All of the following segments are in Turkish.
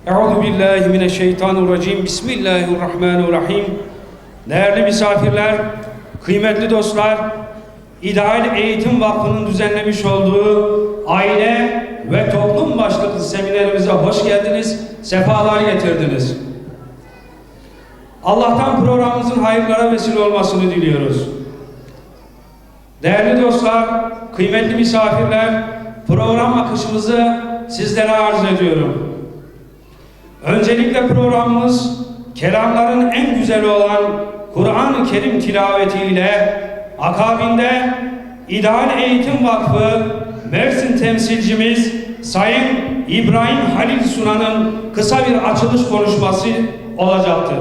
Euzubillahimineşşeytanirracim. Bismillahirrahmanirrahim. Değerli misafirler, kıymetli dostlar, İdeal Eğitim Vakfı'nın düzenlemiş olduğu aile ve toplum başlıklı seminerimize hoş geldiniz, sefalar getirdiniz. Allah'tan programımızın hayırlara vesile olmasını diliyoruz. Değerli dostlar, kıymetli misafirler, program akışımızı sizlere arz ediyorum. Öncelikle programımız kelamların en güzeli olan Kur'an-ı Kerim tilavetiyle, akabinde İdeal Eğitim Vakfı Mersin temsilcimiz Sayın İbrahim Halil Sunan'ın kısa bir açılış konuşması olacaktır.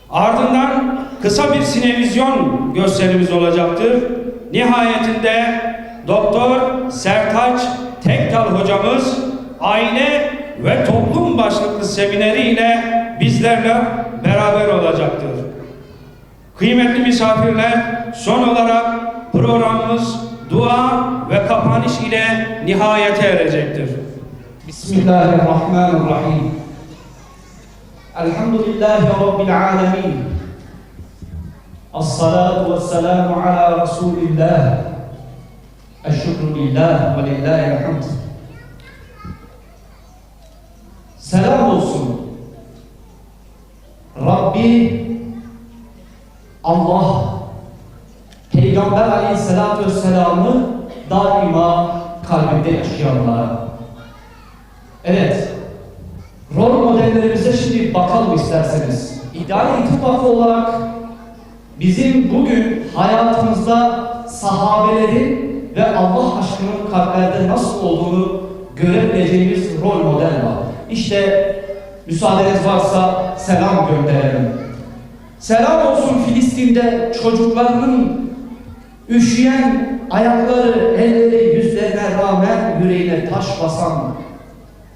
Ardından kısa bir sinevizyon gösterimiz olacaktır. Nihayetinde Doktor Sertaç Tekdal hocamız aile ve toplum başlıklı semineriyle bizlerle beraber olacaktır. Kıymetli misafirler, son olarak programımız dua ve kapanış ile nihayete erecektir. Bismillahirrahmanirrahim. Elhamdülillahi Rabbil alemin. As-salatu vesselamu ala Resulillah. Eşşükrü lillah ve lillahil hamd. Selam olsun. Rabbi Allah Peygamber Aleyhisselatü Vesselam'ı daima kalbinde yaşayanlara. Evet, rol modellerimize şimdi bakalım isterseniz. İdeal Eğitim Vakfı olarak bizim bugün hayatımızda sahabelerin ve Allah aşkının kalplerde nasıl olduğunu görebileceğimiz rol model var. İşte müsaadeniz varsa selam gönderelim. Selam olsun Filistin'de çocuklarının üşüyen ayakları, elleri, yüzlerine rağmen yüreğine taş basan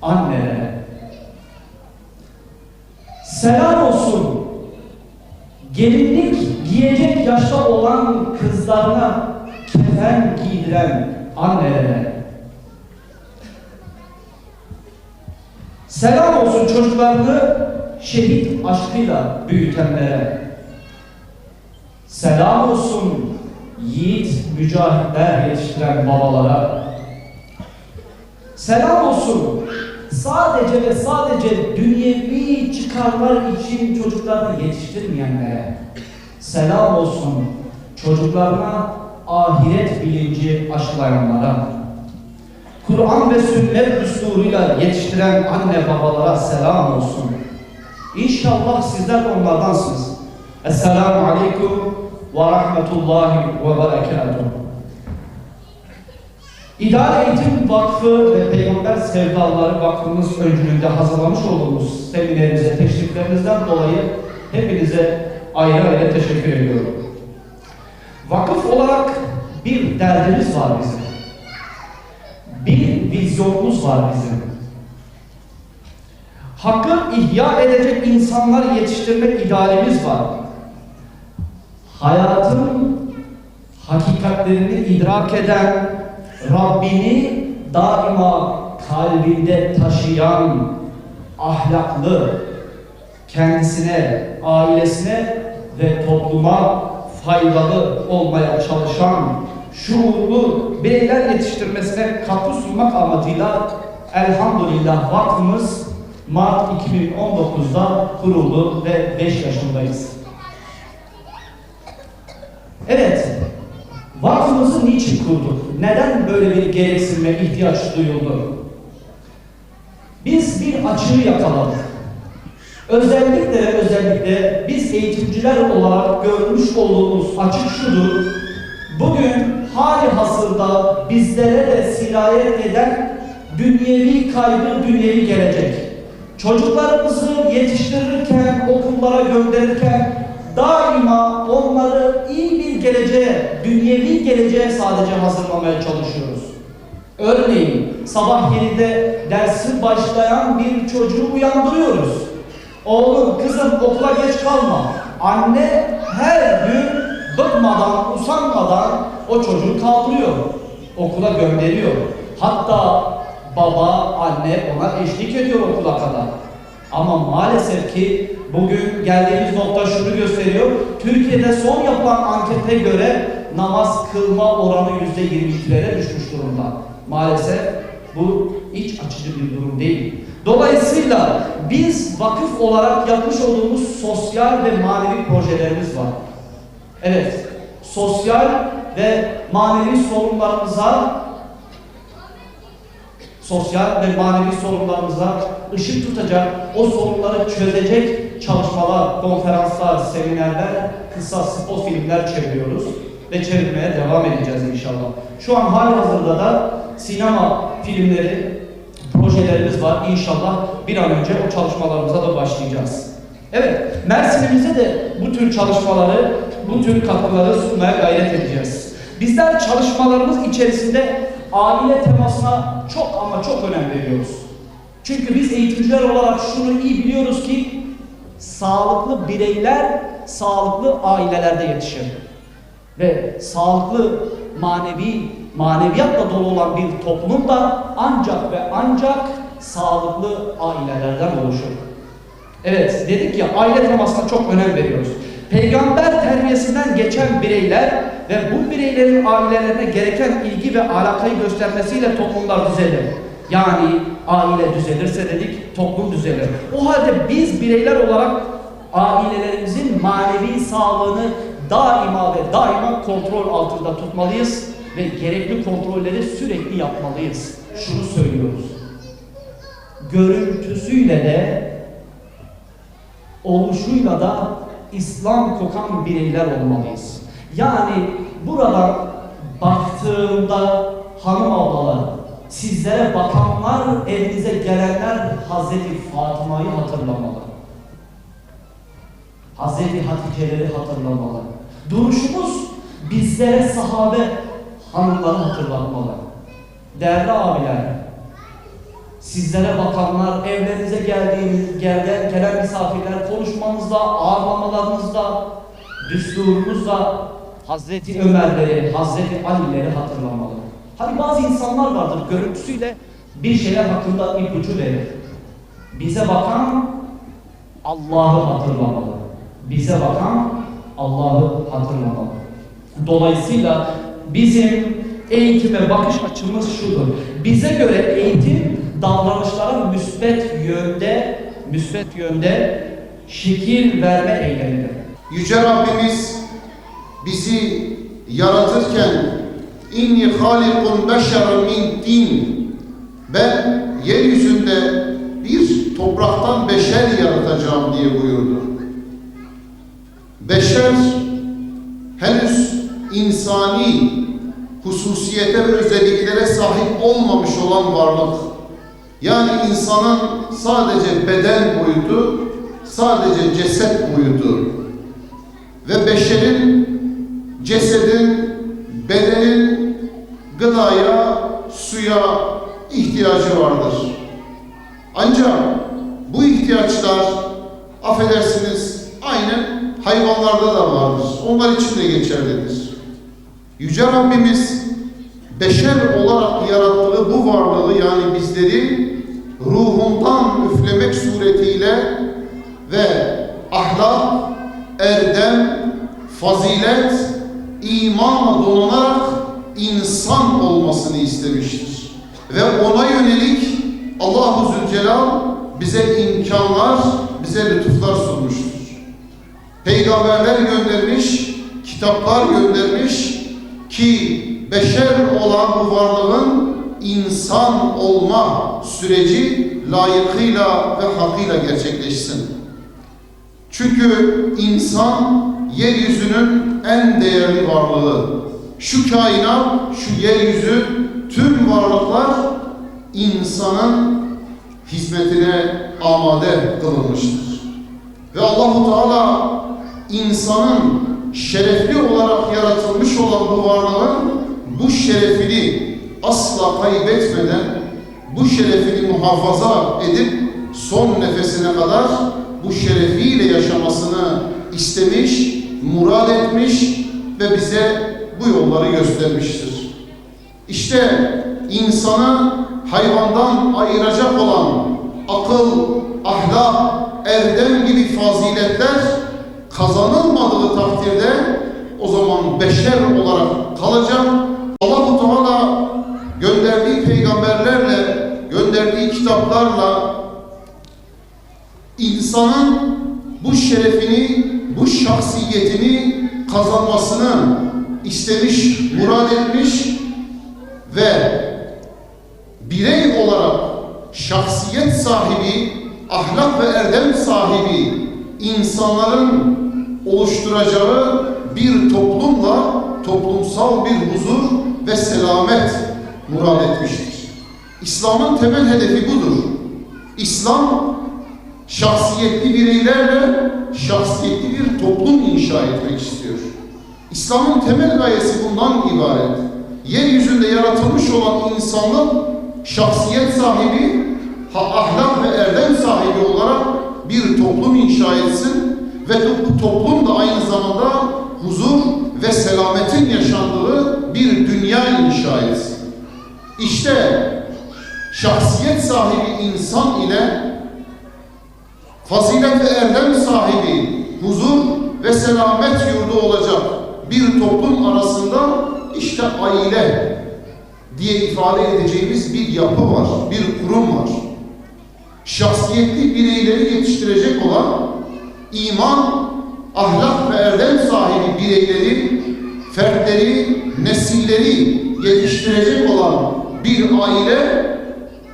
annelere. Selam olsun gelinlik giyecek yaşta olan kızlarına kefen giydiren annelere. Selam olsun çocuklarını şehit aşkıyla büyütenlere. Selam olsun yiğit mücahitler yetiştiren babalara. Selam olsun sadece ve sadece dünyevi çıkarlar için çocuklarını yetiştirmeyenlere. Selam olsun çocuklarına ahiret bilinci aşılayanlara. Kur'an ve sünnet düsturuyla yetiştiren anne babalara selam olsun. İnşallah sizler onlardansınız. Esselamu aleyküm ve rahmetullahi ve berekatuhu. İdeal Eğitim Vakfı ve Peygamber Sevdaları Vakfımız öncülüğünde hazırlamış olduğumuz seminerimize teşriflerinizden dolayı hepinize ayrı ayrı teşekkür ediyorum. Vakıf olarak bir derdimiz var bizim. Bir vizyonumuz var bizim. Hakkı ihya edecek insanlar yetiştirmek idealimiz var. Hayatın hakikatlerini idrak eden, Rabbini daima kalbinde taşıyan, ahlaklı, kendisine, ailesine ve topluma faydalı olmaya çalışan, şuurlu bireyler yetiştirmesine katkı sunmak amacıyla elhamdülillah vakfımız Mart 2019'da kuruldu ve 5 yaşındayız. Evet, vakfımızı niçin kurduk? Neden böyle bir gereksinme, ihtiyaç duyuldu? Biz bir açığı yakaladık. Özellikle biz eğitimciler olarak görmüş olduğumuz açık şudur. Bugün hali hasırda bizlere de sirayet eden dünyevi kaygı, dünyevi gelecek. Çocuklarımızı yetiştirirken, okullara gönderirken daima onları iyi bir geleceğe, dünyevi geleceğe sadece hazırlamaya çalışıyoruz. Örneğin sabah 7'de dersi başlayan bir çocuğu uyandırıyoruz. Oğlum, kızım okula geç kalma. Anne her gün bıkmadan, usanmadan o çocuğu kaldırıyor, okula gönderiyor. Hatta baba, anne ona eşlik ediyor okula kadar. Ama maalesef ki bugün geldiğimiz nokta şunu gösteriyor. Türkiye'de son yapılan ankete göre namaz kılma oranı %22'lere düşmüş durumda. Maalesef bu iç açıcı bir durum değil. Dolayısıyla biz vakıf olarak yapmış olduğumuz sosyal ve manevi projelerimiz var. Evet, sosyal ve manevi sorunlarımıza ışık tutacak, o sorunları çözecek çalışmalar, konferanslar, seminerler, kısa spot filmler çeviriyoruz ve çevirmeye devam edeceğiz inşallah. Şu an halihazırda da sinema filmleri, projelerimiz var. İnşallah bir an önce o çalışmalarımıza da başlayacağız. Evet, Mersin'imize de bu tür çalışmaları, bu tür katkıları sunmaya gayret edeceğiz. Bizler çalışmalarımız içerisinde aile temasına çok ama çok önem veriyoruz. Çünkü biz eğitimciler olarak şunu iyi biliyoruz ki sağlıklı bireyler sağlıklı ailelerde yetişir. Ve sağlıklı maneviyatla dolu olan bir toplum da ancak ve ancak sağlıklı ailelerden oluşur. Evet, dedik ya, aile temasına çok önem veriyoruz. Peygamber terbiyesinden geçen bireyler ve bu bireylerin ailelerine gereken ilgi ve alakayı göstermesiyle toplumlar düzelir. Yani aile düzelirse dedik, toplum düzelir. O halde biz bireyler olarak ailelerimizin manevi sağlığını daima kontrol altında tutmalıyız ve gerekli kontrolleri sürekli yapmalıyız. Şunu söylüyoruz. Görüntüsüyle de oluşuyla da İslam kokan bireyler olmalıyız. Yani buradan baktığımda hanım ablalar, sizlere bakanlar, evinize gelenler Hazreti Fatıma'yı hatırlamalı. Hazreti Hatice'leri hatırlamalı. Duruşumuz bizlere sahabe hanımları hatırlatmalı. Değerli abiler, sizlere bakanlar, evlerinize gelen misafirler, konuşmanızda, ağırlamalarınızda, düsturunuzda Hazreti Ömerleri, Hazreti Ali'leri hatırlamalı. Hani bazı insanlar vardır, görüntüsüyle bir şeyler hakkında ipucu verir. Bize bakan Allah'ı hatırlamalı. Bize bakan Allah'ı hatırlamalı. Dolayısıyla bizim eğitime bakış açımız şudur. Bize göre eğitim davranışlara müsbet yönde şekil verme eylemidir. Yüce Rabbimiz bizi yaratırken inni halikun beşerun min tin, ben yeryüzünde bir topraktan beşer yaratacağım diye buyurdu. Beşer henüz insani hususiyete ve özelliklere sahip olmamış olan varlık. Yani insanın sadece beden boyutu, sadece ceset boyutu ve beşerin, cesedin, bedenin gıdaya, suya ihtiyacı vardır. Ancak bu ihtiyaçlar, affedersiniz, aynen hayvanlarda da vardır. Onlar için de geçerlidir. Yüce Rabbimiz beşer olarak yarattığı bu varlığı, yani bizleri ruhundan üflemek suretiyle ve ahlak, erdem, fazilet, imanla donanarak insan olmasını istemiştir. Ve ona yönelik Allah-u Zülcelal bize imkanlar, bize lütuflar sunmuştur. Peygamberler göndermiş, kitaplar göndermiş ki beşer olan bu varlığın insan olma süreci layıkıyla ve hakkıyla gerçekleşsin. Çünkü insan yeryüzünün en değerli varlığı. Şu kainat, şu yeryüzü, tüm varlıklar insanın hizmetine amade kılınmıştır. Ve Allah-u Teala insanın şerefli olarak yaratılmış olan bu varlığın bu şerefini asla kaybetmeden, bu şerefini muhafaza edip son nefesine kadar bu şerefiyle yaşamasını istemiş, murad etmiş ve bize bu yolları göstermiştir. İşte insanı hayvandan ayıracak olan akıl, ahlak, erdem gibi faziletler kazanılmadığı takdirde o zaman beşer olarak kalacak. Allah-u Teala gönderdiği peygamberlerle, gönderdiği kitaplarla insanın bu şerefini, bu şahsiyetini kazanmasını istemiş, murad etmiş ve birey olarak şahsiyet sahibi, ahlak ve erdem sahibi insanların oluşturacağı bir toplumla toplumsal bir huzur ve selamet murad etmiştir. İslam'ın temel hedefi budur. İslam şahsiyetli bireylerle şahsiyetli bir toplum inşa etmek istiyor. İslam'ın temel gayesi bundan ibaret. Yeryüzünde yaratılmış olan insanlık şahsiyet sahibi, ahlak ve erdem sahibi olarak bir toplum inşa etsin ve bu toplum da aynı zamanda huzur ve selametin yaşandığı bir dünya inşa etsin. İşte şahsiyet sahibi insan ile fazilet ve erdem sahibi huzur ve selamet yurdu olacak bir toplum arasında işte aile diye ifade edeceğimiz bir yapı var, bir kurum var. Şahsiyetli bireyleri yetiştirecek olan iman, ahlak ve erdem sahibi bireyleri, fertleri, nesilleri yetiştirecek olan bir aile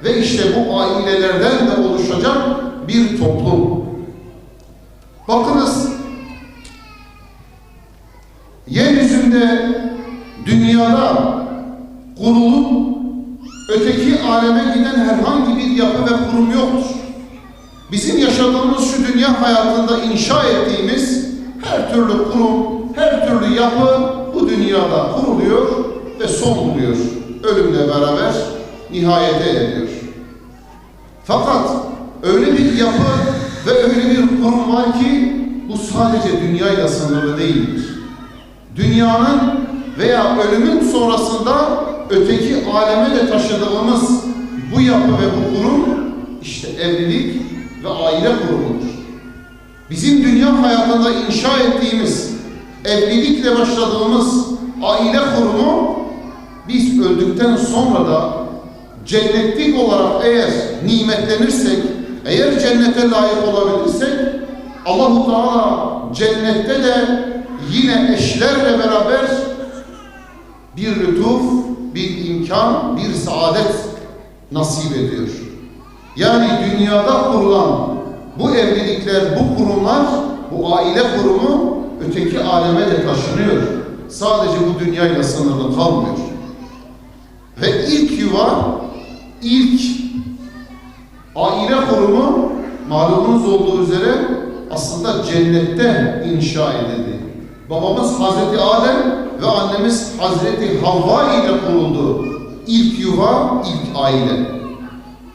ve işte bu ailelerden de oluşacak bir toplum. Bakınız, yeryüzünde, dünyada kurulup öteki aleme giden herhangi bir yapı ve kurum yoktur. Bizim yaşadığımız şu dünya hayatında inşa ettiğimiz her türlü kurum, her türlü yapı bu dünyada kuruluyor ve son buluyor. Ölümle beraber nihayete eriyor. Fakat öyle bir yapı ve öyle bir kurum var ki bu sadece dünyayla sınırlı değildir. Dünyanın veya ölümün sonrasında öteki aleme de taşıdığımız bu yapı ve bu kurum işte evlilik ve aile kurumudur. Bizim dünya hayatında inşa ettiğimiz, evlilikle başladığımız aile kurumu biz öldükten sonra da cennetlik olarak eğer nimetlenirsek, eğer cennete layık olabilirsek Allah-u Teala cennette de yine eşlerle beraber bir lütuf, bir imkan, bir saadet nasip ediyor. Yani dünyada kurulan bu evlilikler, bu kurumlar, bu aile kurumu öteki aleme de taşınıyor. Sadece bu dünyayla sınırlı kalmıyor. Ve ilk yuva, ilk aile kurumu malumunuz olduğu üzere aslında cennette inşa edildi. Babamız Hazreti Adem ve annemiz Hazreti Havva ile kuruldu. İlk yuva, ilk aile.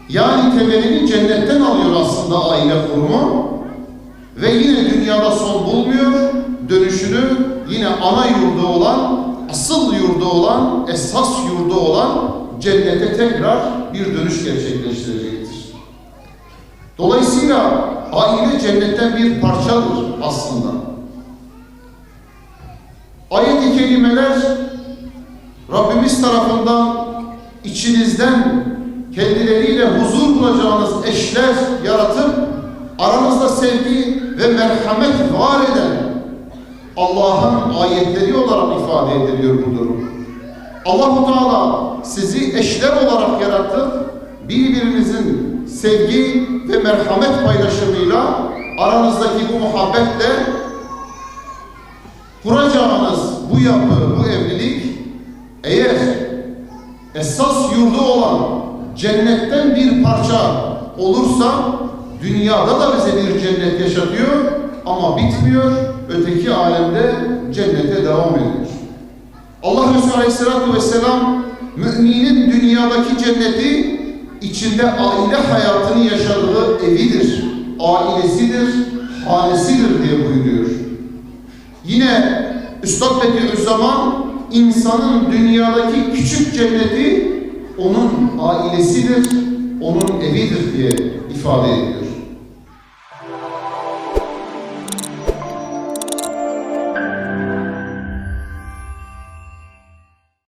Yani temelini cennetten alıyor aslında aile kurumu. Ve yine dünyada son bulmuyor. Dönüşünü yine ana yurdu olan, asıl yurdu olan, esas yurdu olan cennete tekrar bir dönüş gerçekleştirecektir. Dolayısıyla aile cennetten bir parçadır aslında. Ayet-i kerimeler Rabbimiz tarafından içinizden kendileriyle huzur bulacağınız eşler yaratıp aranızda sevgi ve merhamet var eden Allah'ın ayetleri olarak ifade ediliyor bu durum. Allah-u Teala sizi eşler olarak yarattı. Birbirinizin sevgi ve merhamet paylaşımıyla aranızdaki bu muhabbetle kuracağınız bu yapı, bu evlilik eğer esas yurdu olan cennetten bir parça olursa dünyada da bize bir cennet yaşatıyor ama bitmiyor. Öteki alemde cennete devam ediyor. Allah Resulü Aleyhisselatü Vesselam müminin dünyadaki cenneti içinde aile hayatını yaşadığı evidir, ailesidir, hanesidir diye buyuruyor. Yine Üstad Bediüzzaman insanın dünyadaki küçük cenneti onun ailesidir, onun evidir diye ifade ediyor.